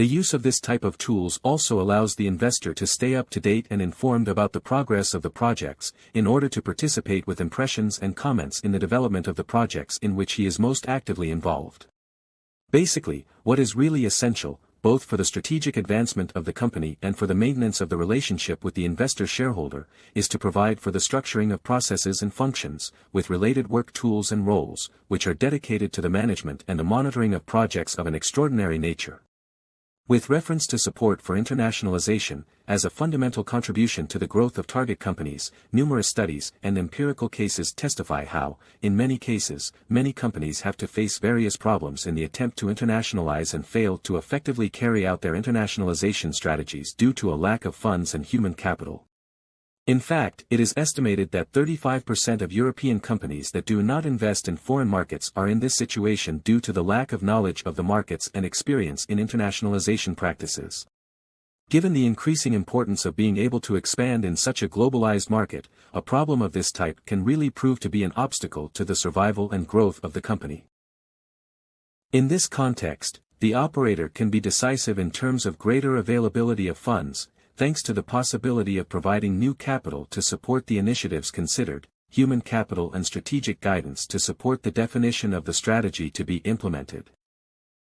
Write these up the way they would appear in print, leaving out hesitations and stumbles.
The use of this type of tools also allows the investor to stay up to date and informed about the progress of the projects, in order to participate with impressions and comments in the development of the projects in which he is most actively involved. Basically, what is really essential, both for the strategic advancement of the company and for the maintenance of the relationship with the investor-shareholder, is to provide for the structuring of processes and functions, with related work tools and roles, which are dedicated to the management and the monitoring of projects of an extraordinary nature. With reference to support for internationalization, as a fundamental contribution to the growth of target companies, numerous studies and empirical cases testify how, in many cases, many companies have to face various problems in the attempt to internationalize and fail to effectively carry out their internationalization strategies due to a lack of funds and human capital. In fact, it is estimated that 35% of European companies that do not invest in foreign markets are in this situation due to the lack of knowledge of the markets and experience in internationalization practices. Given the increasing importance of being able to expand in such a globalized market, a problem of this type can really prove to be an obstacle to the survival and growth of the company. In this context, the operator can be decisive in terms of greater availability of funds, thanks to the possibility of providing new capital to support the initiatives considered, human capital and strategic guidance to support the definition of the strategy to be implemented.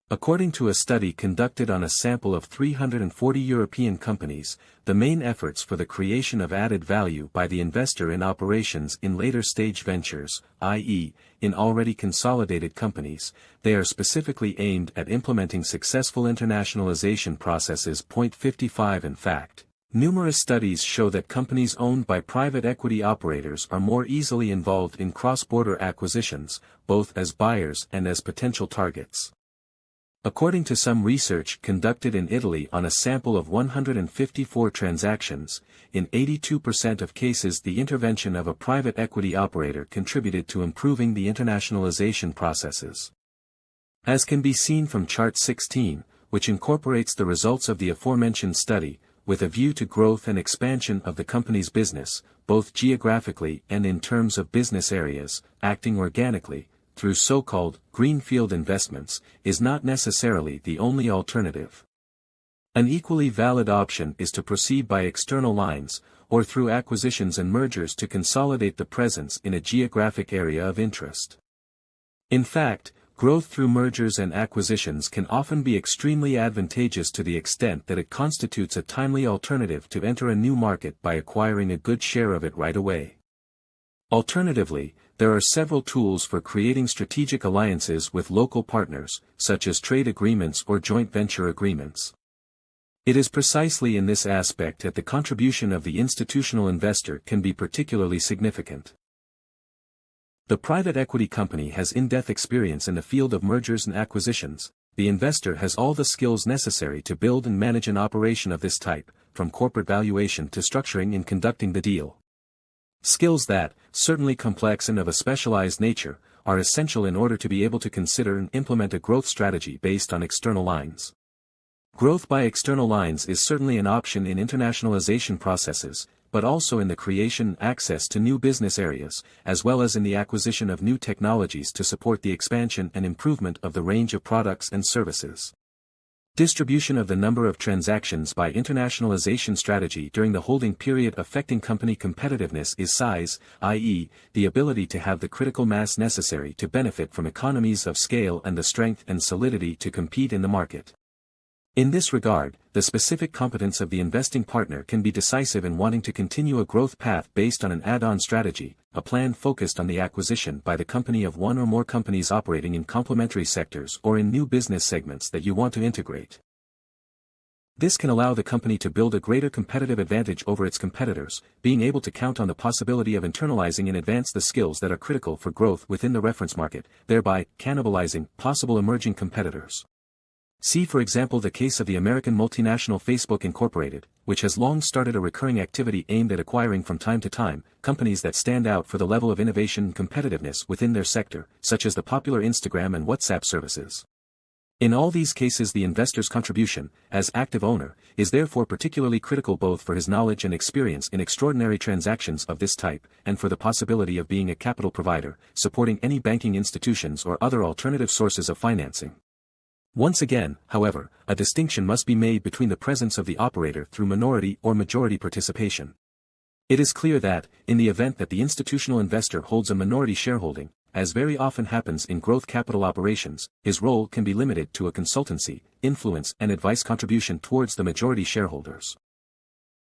According to a study conducted on a sample of 340 European companies, the main efforts for the creation of added value by the investor in operations in later stage ventures, i.e., in already consolidated companies, they are specifically aimed at implementing successful internationalization processes. 55 In fact, numerous studies show that companies owned by private equity operators are more easily involved in cross-border acquisitions, both as buyers and as potential targets. According to some research conducted in Italy on a sample of 154 transactions, in 82% of cases the intervention of a private equity operator contributed to improving the internationalization processes. As can be seen from Chart 16, which incorporates the results of the aforementioned study, with a view to growth and expansion of the company's business, both geographically and in terms of business areas, acting organically, through so-called greenfield investments, is not necessarily the only alternative. An equally valid option is to proceed by external lines, or through acquisitions and mergers to consolidate the presence in a geographic area of interest. In fact, growth through mergers and acquisitions can often be extremely advantageous to the extent that it constitutes a timely alternative to enter a new market by acquiring a good share of it right away. Alternatively, there are several tools for creating strategic alliances with local partners, such as trade agreements or joint venture agreements. It is precisely in this aspect that the contribution of the institutional investor can be particularly significant. The private equity company has in-depth experience in the field of mergers and acquisitions. The investor has all the skills necessary to build and manage an operation of this type, from corporate valuation to structuring and conducting the deal. Skills that, certainly complex and of a specialized nature, are essential in order to be able to consider and implement a growth strategy based on external lines. Growth by external lines is certainly an option in internationalization processes, but also in the creation and access to new business areas, as well as in the acquisition of new technologies to support the expansion and improvement of the range of products and services. Distribution of the number of transactions by internationalization strategy during the holding period affecting company competitiveness is size, i.e., the ability to have the critical mass necessary to benefit from economies of scale and the strength and solidity to compete in the market. In this regard, the specific competence of the investing partner can be decisive in wanting to continue a growth path based on an add-on strategy, a plan focused on the acquisition by the company of one or more companies operating in complementary sectors or in new business segments that you want to integrate. This can allow the company to build a greater competitive advantage over its competitors, being able to count on the possibility of internalizing in advance the skills that are critical for growth within the reference market, thereby cannibalizing possible emerging competitors. See for example the case of the American multinational Facebook Incorporated, which has long started a recurring activity aimed at acquiring from time to time, companies that stand out for the level of innovation and competitiveness within their sector, such as the popular Instagram and WhatsApp services. In all these cases the investor's contribution, as active owner, is therefore particularly critical both for his knowledge and experience in extraordinary transactions of this type, and for the possibility of being a capital provider, supporting any banking institutions or other alternative sources of financing. Once again, however, a distinction must be made between the presence of the operator through minority or majority participation. It is clear that, in the event that the institutional investor holds a minority shareholding, as very often happens in growth capital operations, his role can be limited to a consultancy, influence and advice contribution towards the majority shareholders.